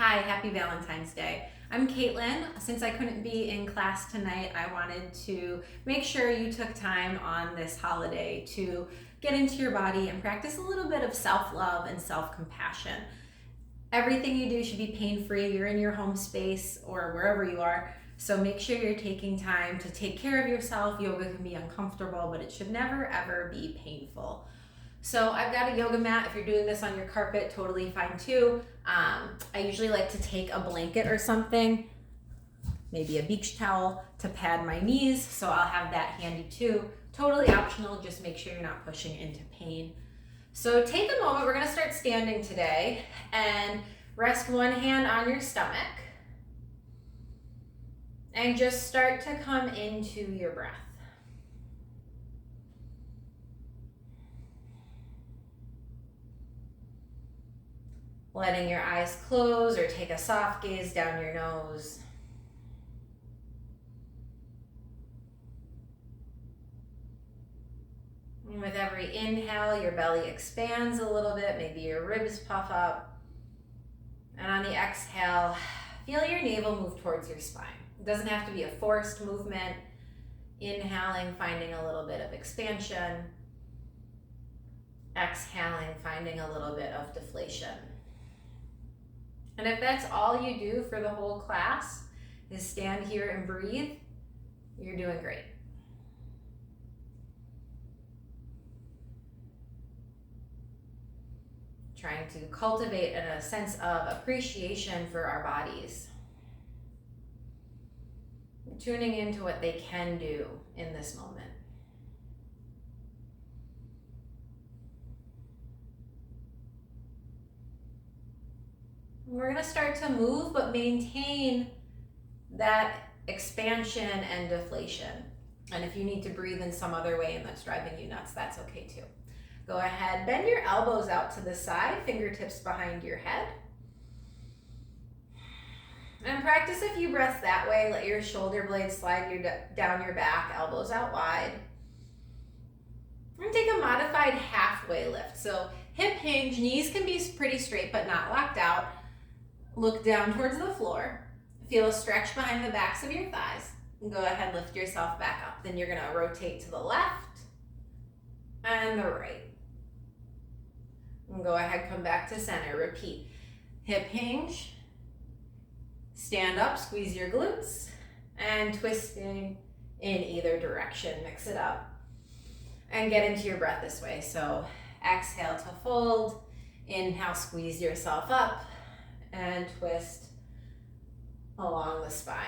Hi, happy Valentine's Day. I'm Kaitlyn. Since I couldn't be in class tonight, I wanted to make sure you took time on this holiday to get into your body and practice a little bit of self-love and self-compassion. Everything you do should be pain-free. You're in your home space or wherever you are, so make sure you're taking time to take care of yourself. Yoga can be uncomfortable, but it should never ever be painful. So I've got a yoga mat. If you're doing this on your carpet, totally fine too. I usually like to take a blanket or something, maybe a beach towel to pad my knees, so I'll have that handy too. Totally optional, just make sure you're not pushing into pain. So take a moment, we're gonna start standing today, and rest one hand on your stomach, and just start to come into your breath. Letting your eyes close or take a soft gaze down your nose. And with every inhale, your belly expands a little bit, maybe your ribs puff up. And on the exhale, feel your navel move towards your spine. It doesn't have to be a forced movement. Inhaling, finding a little bit of expansion. Exhaling, finding a little bit of deflation. And if that's all you do for the whole class is stand here and breathe, you're doing great. Trying to cultivate a sense of appreciation for our bodies. Tuning into what they can do in this moment. We're going to start to move, but maintain that expansion and deflation. And if you need to breathe in some other way and that's driving you nuts, that's okay too. Go ahead, bend your elbows out to the side, fingertips behind your head. And practice a few breaths that way. Let your shoulder blades slide down your back, elbows out wide. And take a modified halfway lift. So hip hinge, knees can be pretty straight but not locked out. Look down towards the floor. Feel a stretch behind the backs of your thighs. And go ahead, lift yourself back up. Then you're gonna rotate to the left and the right. And go ahead, come back to center. Repeat. Hip hinge. Stand up, squeeze your glutes. And twisting in either direction. Mix it up. And get into your breath this way. So exhale to fold. Inhale, squeeze yourself up. And twist along the spine.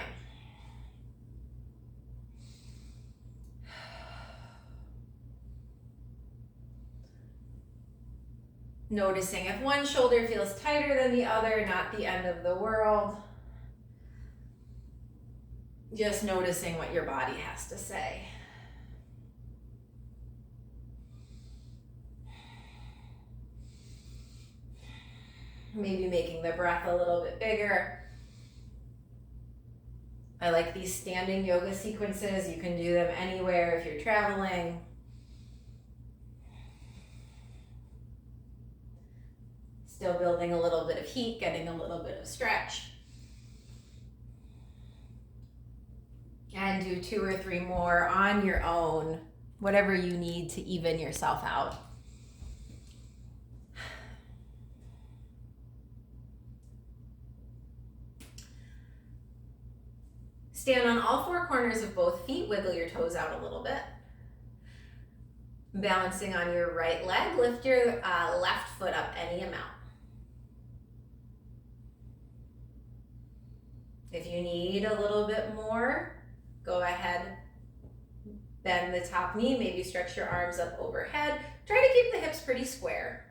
Noticing if one shoulder feels tighter than the other, not the end of the world. Just noticing what your body has to say. Maybe making the breath a little bit bigger. I like these standing yoga sequences. You can do them anywhere if you're traveling. Still building a little bit of heat, getting a little bit of stretch. And do 2 or 3 more on your own, whatever you need to even yourself out. Stand on all 4 corners of both feet, wiggle your toes out a little bit. Balancing on your right leg, lift your left foot up any amount. If you need a little bit more, go ahead, bend the top knee, maybe stretch your arms up overhead. Try to keep the hips pretty square.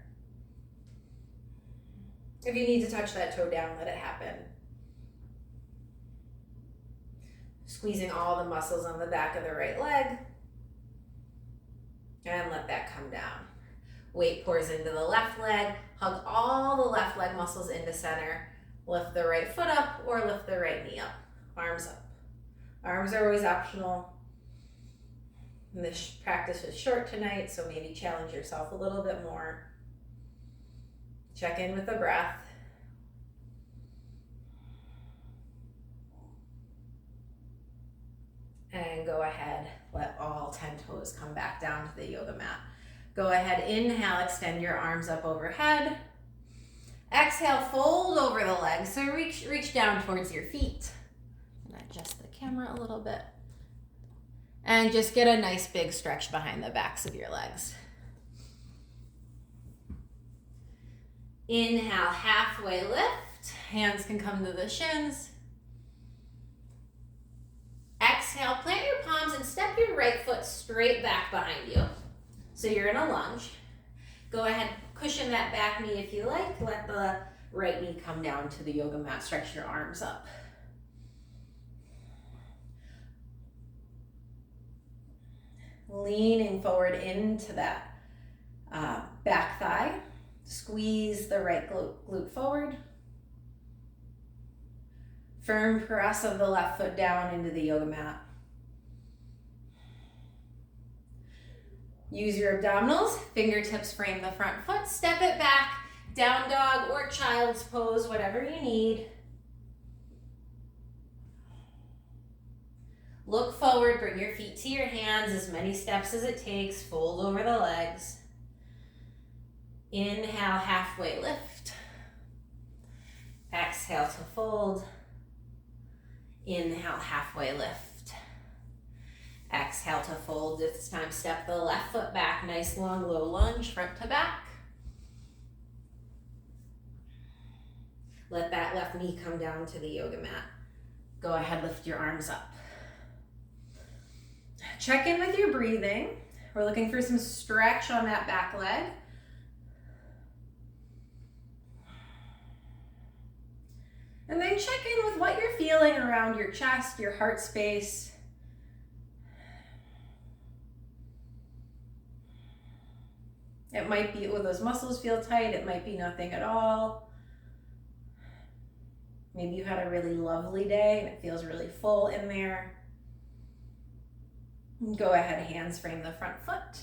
If you need to touch that toe down, let it happen. Squeezing all the muscles on the back of the right leg. And let that come down. Weight pours into the left leg. Hug all the left leg muscles into center. Lift the right foot up or lift the right knee up. Arms up. Arms are always optional. And this practice is short tonight, so maybe challenge yourself a little bit more. Check in with the breath. then go ahead, let all 10 toes come back down to the yoga mat. Go ahead, inhale, extend your arms up overhead. Exhale, fold over the legs. So reach down towards your feet. And adjust the camera a little bit. And just get a nice big stretch behind the backs of your legs. Inhale, halfway lift. Hands can come to the shins. Exhale, plant your palms and step your right foot straight back behind you. So you're in a lunge. Go ahead, cushion that back knee if you like. Let the right knee come down to the yoga mat. Stretch your arms up. Leaning forward into that back thigh. Squeeze the right glute forward. Firm press of the left foot down into the yoga mat. Use your abdominals, fingertips frame the front foot, step it back, down dog or child's pose, whatever you need. Look forward, bring your feet to your hands, as many steps as it takes, fold over the legs. Inhale, halfway lift. Exhale to fold. Inhale, halfway lift. Exhale to fold. This time, step the left foot back. Nice long, low lunge, front to back. Let that left knee come down to the yoga mat. Go ahead, lift your arms up. Check in with your breathing. We're looking for some stretch on that back leg. And then check in with what you're feeling around your chest, your heart space. It might be, oh, those muscles feel tight. It might be nothing at all. Maybe you had a really lovely day and it feels really full in there. Go ahead, hands frame the front foot.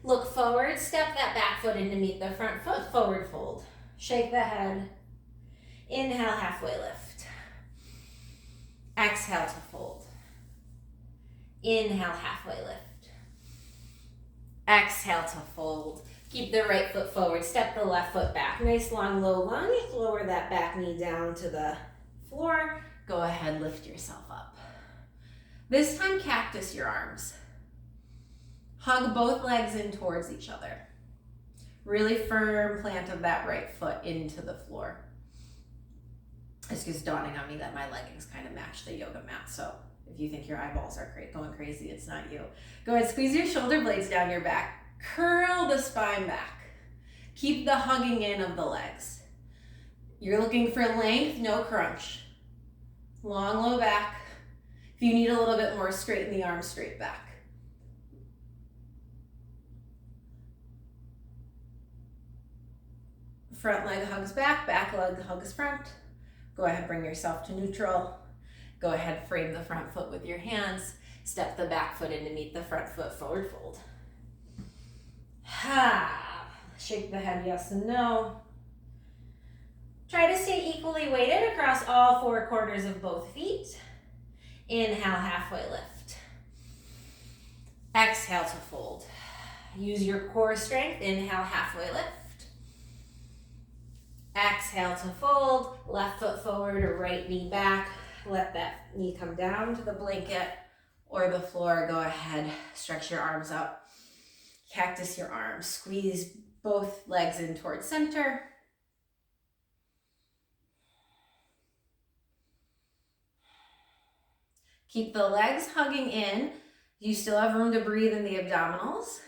Look forward, step that back foot in to meet the front foot, forward fold. Shake the head. Inhale, halfway lift. Exhale to fold. Inhale, halfway lift. Exhale to fold. Keep the right foot forward, step the left foot back. Nice long, low lunge. Lower that back knee down to the floor. Go ahead, lift yourself up. This time, cactus your arms. Hug both legs in towards each other. Really firm plant of that right foot into the floor. It's just dawning on me that my leggings kind of match the yoga mat. So if you think your eyeballs are going crazy, it's not you. Go ahead, squeeze your shoulder blades down your back. Curl the spine back. Keep the hugging in of the legs. You're looking for length, no crunch. Long, low back. If you need a little bit more, straighten the arms straight back. Front leg hugs back leg hugs front. Go ahead, bring yourself to neutral. Go ahead, frame the front foot with your hands. Step the back foot in to meet the front foot, forward fold. Ha! Shake the head, yes and no. Try to stay equally weighted across all four corners of both feet. Inhale, halfway lift. Exhale to fold. Use your core strength. Inhale, halfway lift. Exhale to fold, left foot forward or right knee back. Let that knee come down to the blanket or the floor. Go ahead, stretch your arms up. Cactus your arms. Squeeze both legs in towards center. Keep the legs hugging in. You still have room to breathe in the abdominals.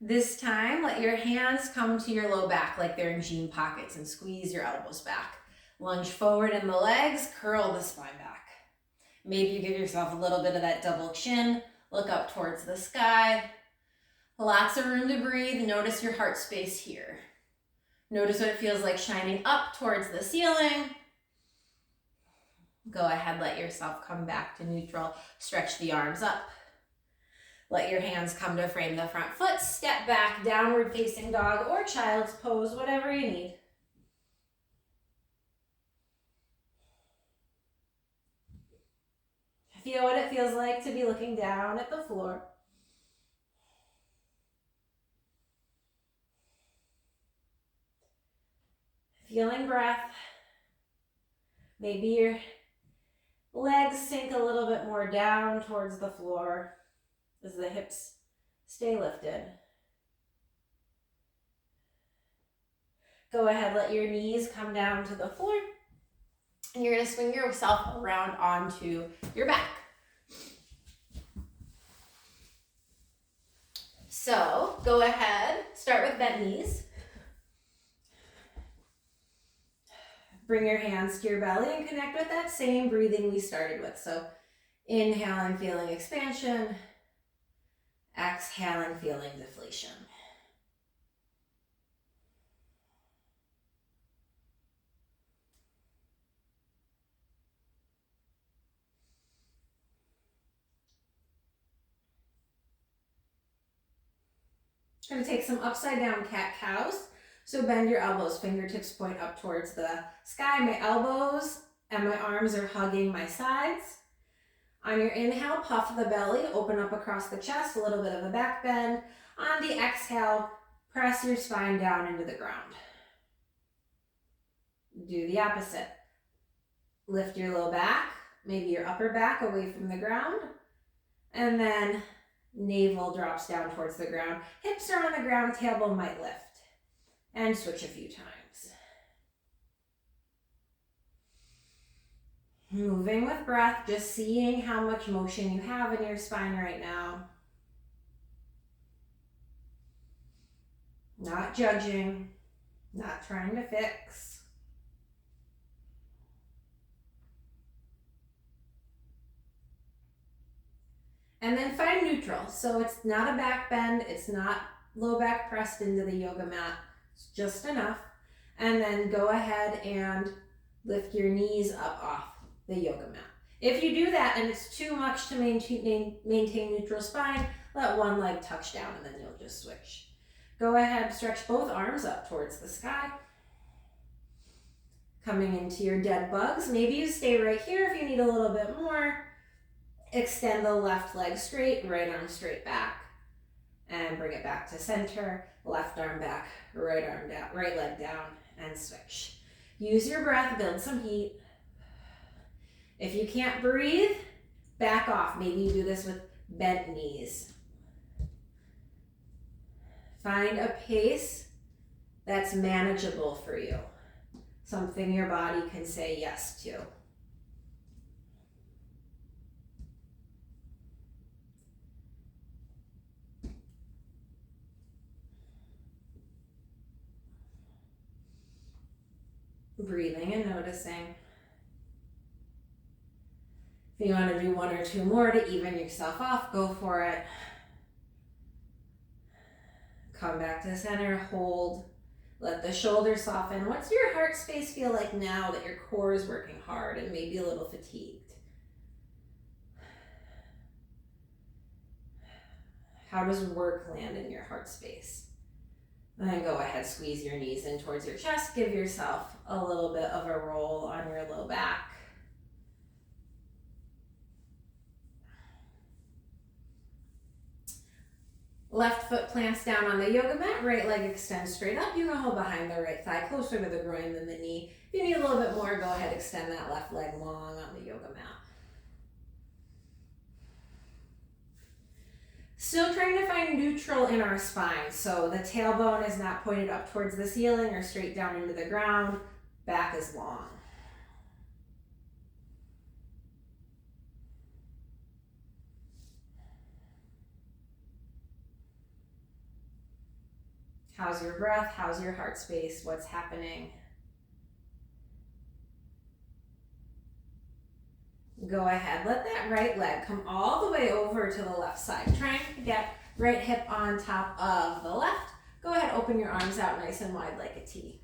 This time, let your hands come to your low back like they're in jean pockets and squeeze your elbows back. Lunge forward in the legs, curl the spine back. Maybe you give yourself a little bit of that double chin. Look up towards the sky. Lots of room to breathe. Notice your heart space here. Notice what it feels like shining up towards the ceiling. Go ahead, let yourself come back to neutral. Stretch the arms up. Let your hands come to frame the front foot. Step back, downward facing dog or child's pose, whatever you need. Feel what it feels like to be looking down at the floor. Feeling breath. Maybe your legs sink a little bit more down towards the floor as the hips stay lifted. Go ahead, let your knees come down to the floor. And you're going to swing yourself around onto your back. So go ahead, start with bent knees. Bring your hands to your belly and connect with that same breathing we started with. So inhaling, feeling expansion. Exhaling, feeling deflation. Going to take some upside down cat-cows. So bend your elbows, fingertips point up towards the sky. My elbows and my arms are hugging my sides. On your inhale, puff the belly, open up across the chest, a little bit of a back bend. On the exhale, press your spine down into the ground. Do the opposite. Lift your low back, maybe your upper back away from the ground, and then navel drops down towards the ground. Hips are on the ground, tailbone might lift. And switch a few times. Moving with breath, just seeing how much motion you have in your spine right now. Not judging, not trying to fix. And then find neutral. So it's not a back bend, it's not low back pressed into the yoga mat. It's just enough. And then go ahead and lift your knees up off the yoga mat. If you do that and it's too much to maintain neutral spine, let one leg touch down and then you'll just switch. Go ahead, stretch both arms up towards the sky. Coming into your dead bugs. Maybe you stay right here if you need a little bit more. Extend the left leg straight, right arm straight back. And bring it back to center. Left arm back, right arm down, right leg down, and switch. Use your breath, build some heat. If you can't breathe, back off. Maybe you do this with bent knees. Find a pace that's manageable for you. Something your body can say yes to. Breathing and noticing. If you want to do one or two more to even yourself off, go for it. Come back to center, hold. Let the shoulders soften. What's your heart space feel like now that your core is working hard and maybe a little fatigued? How does work land in your heart space? And then go ahead, squeeze your knees in towards your chest. Give yourself a little bit of a roll on your low back. Left foot plants down on the yoga mat, right leg extends straight up. You can hold behind the right thigh, closer to the groin than the knee. If you need a little bit more, go ahead, extend that left leg long on the yoga mat. Still trying to find neutral in our spine. So the tailbone is not pointed up towards the ceiling or straight down into the ground. Back is long. How's your breath? How's your heart space? What's happening? Go ahead, let that right leg come all the way over to the left side. Trying to get right hip on top of the left. Go ahead, open your arms out nice and wide like a T.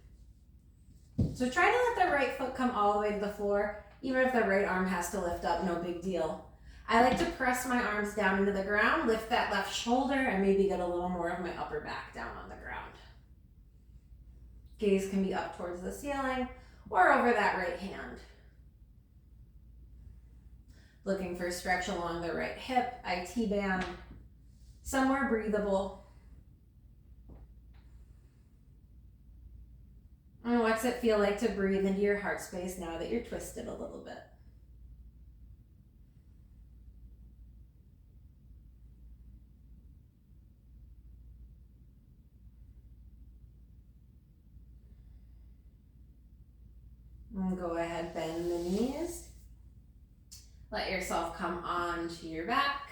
So try to let the right foot come all the way to the floor. Even if the right arm has to lift up, no big deal. I like to press my arms down into the ground, lift that left shoulder, and maybe get a little more of my upper back down on the ground. Gaze can be up towards the ceiling or over that right hand. Looking for stretch along the right hip, IT band, somewhere breathable. And what's it feel like to breathe into your heart space now that you're twisted a little bit? And go ahead, bend the knees. Let yourself come onto your back.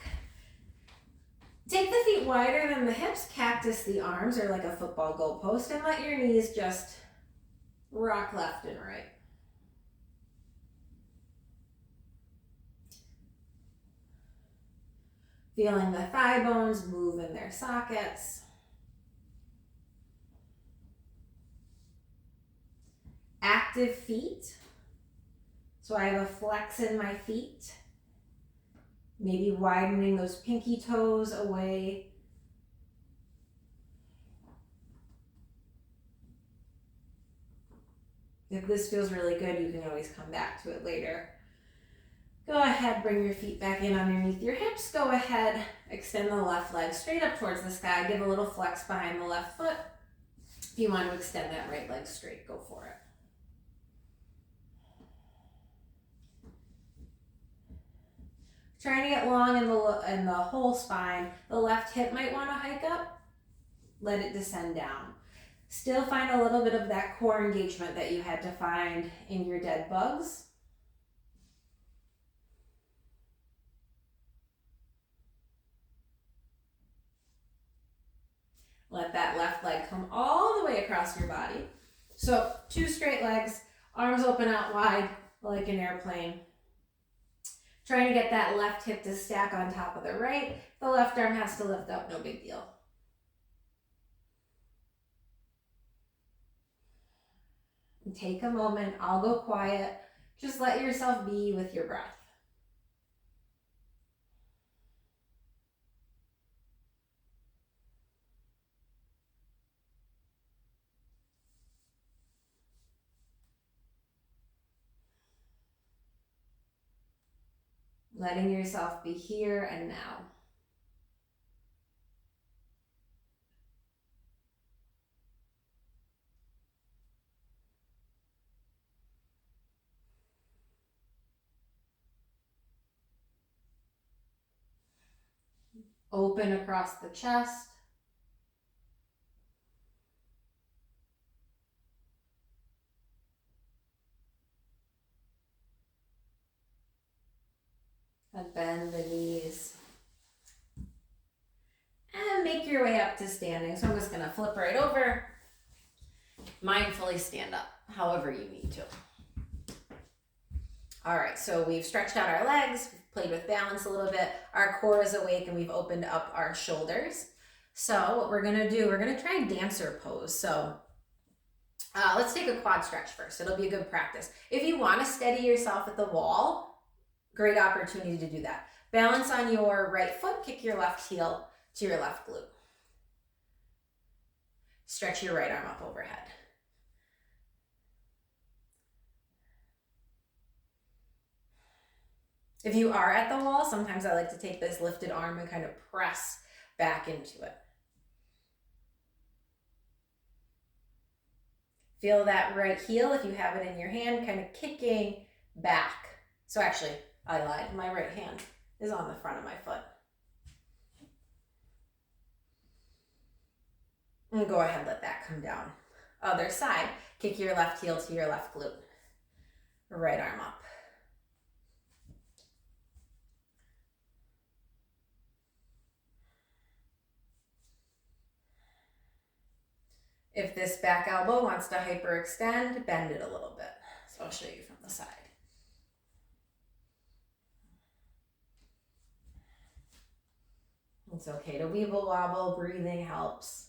Take the feet wider than the hips, cactus the arms, or like a football goalpost, and let your knees just rock left and right. Feeling the thigh bones move in their sockets. Active feet. So I have a flex in my feet. Maybe widening those pinky toes away. If this feels really good, you can always come back to it later. Go ahead, bring your feet back in underneath your hips. Go ahead, extend the left leg straight up towards the sky. Give a little flex behind the left foot. If you want to extend that right leg straight, go for it. Trying to get long in the whole spine. The left hip might want to hike up. Let it descend down. Still find a little bit of that core engagement that you had to find in your dead bugs. Let that left leg come all the way across your body. So 2 straight legs, arms open out wide like an airplane. Trying to get that left hip to stack on top of the right. The left arm has to lift up, no big deal. And take a moment, I'll go quiet. Just let yourself be with your breath. Letting yourself be here and now. Open across the chest. And bend the knees. And make your way up to standing. So I'm just gonna flip right over. Mindfully stand up, however you need to. All right, so we've stretched out our legs, we've played with balance a little bit. Our core is awake and we've opened up our shoulders. So what we're gonna do, we're gonna try dancer pose. So let's take a quad stretch first. It'll be a good practice. If you wanna steady yourself at the wall, great opportunity to do that. Balance on your right foot, kick your left heel to your left glute. Stretch your right arm up overhead. If you are at the wall, sometimes I like to take this lifted arm and kind of press back into it. Feel that right heel, if you have it in your hand, kind of kicking back. So actually, I lied. My right hand is on the front of my foot. And go ahead, let that come down. Other side, kick your left heel to your left glute. Right arm up. If this back elbow wants to hyperextend, bend it a little bit. So I'll show you from the side. It's okay to weeble wobble, breathing helps.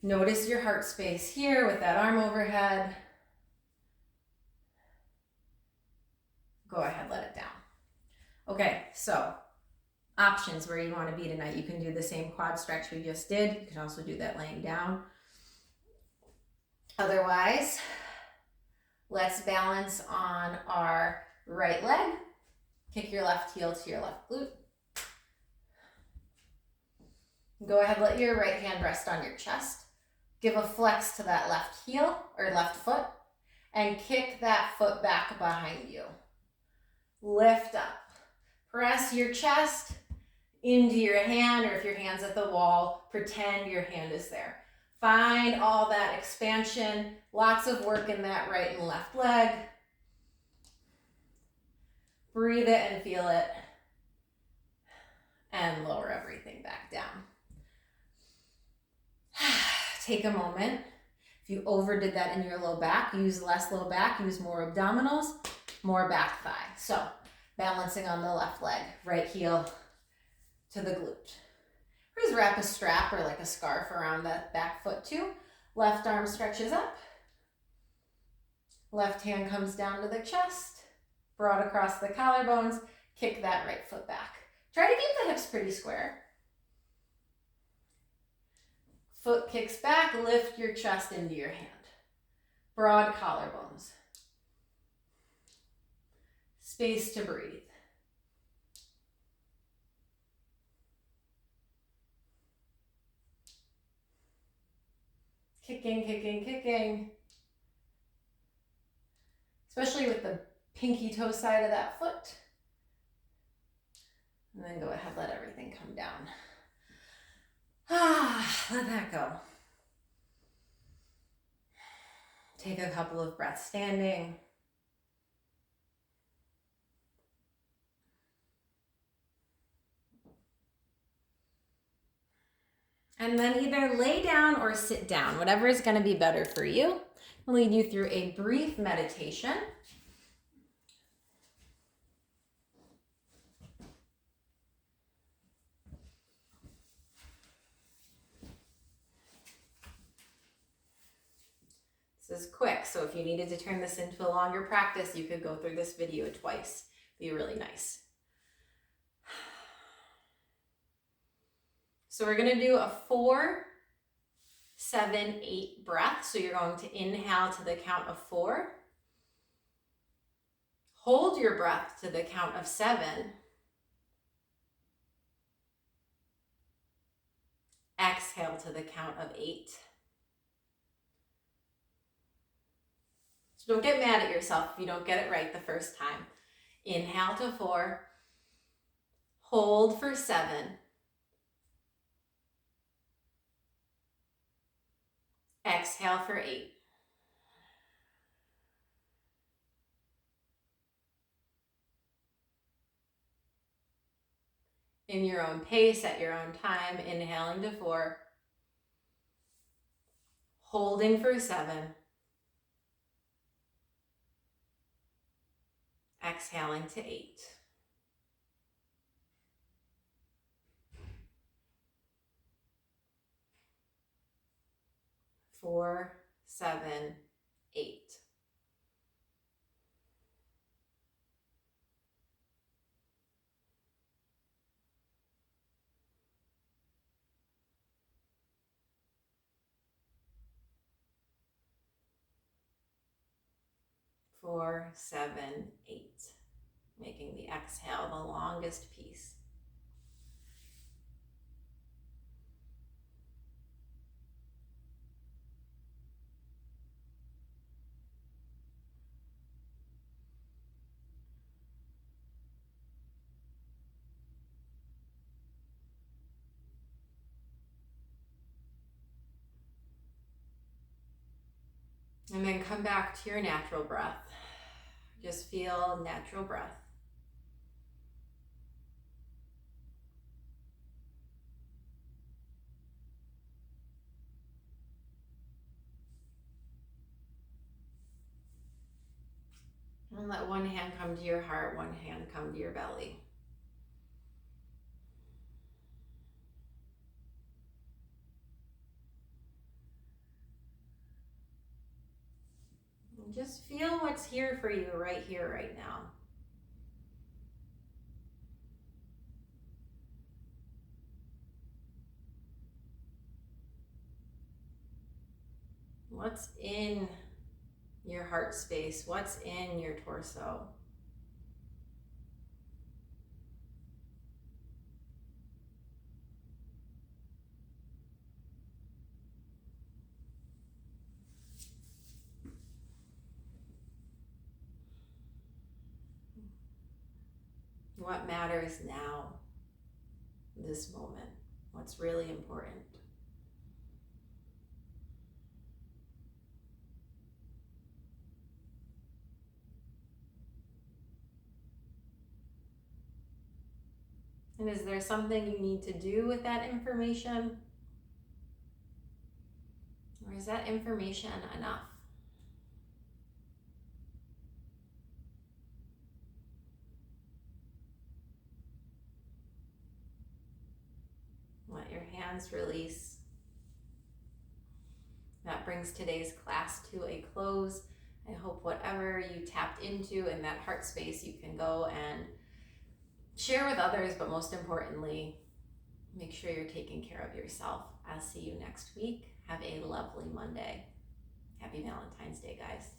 Notice your heart space here with that arm overhead. Go ahead, let it down. Okay, so options where you want to be tonight. You can do the same quad stretch we just did. You can also do that laying down. Otherwise, let's balance on our right leg. Kick your left heel to your left glute. Go ahead, let your right hand rest on your chest. Give a flex to that left heel or left foot and kick that foot back behind you. Lift up. Press your chest into your hand, or if your hand's at the wall, pretend your hand is there. Find all that expansion, lots of work in that right and left leg. Breathe it and feel it. And lower everything back down. Take a moment. If you overdid that in your low back, use less low back, use more abdominals, more back thigh. So balancing on the left leg, right heel to the glute. Just wrap a strap or like a scarf around that back foot too. Left arm stretches up. Left hand comes down to the chest, broad across the collarbones. Kick that right foot back. Try to keep the hips pretty square. Foot kicks back, lift your chest into your hand. Broad collarbones. Space to breathe. Kicking, kicking, kicking. Especially with the pinky toe side of that foot. And then go ahead, let everything come down. Let that go. Take a couple of breaths standing. And then either lay down or sit down, whatever is going to be better for you. I'll lead you through a brief meditation. This is quick, so if you needed to turn this into a longer practice, you could go through this video twice. Be really nice. So we're going to do a 4, 7, 8 breath. So you're going to inhale to the count of 4. Hold your breath to the count of 7. Exhale to the count of 8. So don't get mad at yourself if you don't get it right the first time. Inhale to 4. Hold for 7. Exhale for 8. In your own pace, at your own time, inhaling to 4. Holding for 7. Exhaling to 8. Four, 7, 8. Four, 7, 8. Making the exhale the longest piece. And then come back to your natural breath. Just feel natural breath. And let one hand come to your heart, one hand come to your belly. And just feel what's here for you right here, right now. What's in your heart space? What's in your torso? What matters now, this moment, what's really important. And is there something you need to do with that information? Or is that information enough? Let your hands release. That brings today's class to a close. I hope whatever you tapped into in that heart space, you can go and share with others, but most importantly, make sure you're taking care of yourself. I'll see you next week. Have a lovely Monday. Happy Valentine's Day, guys.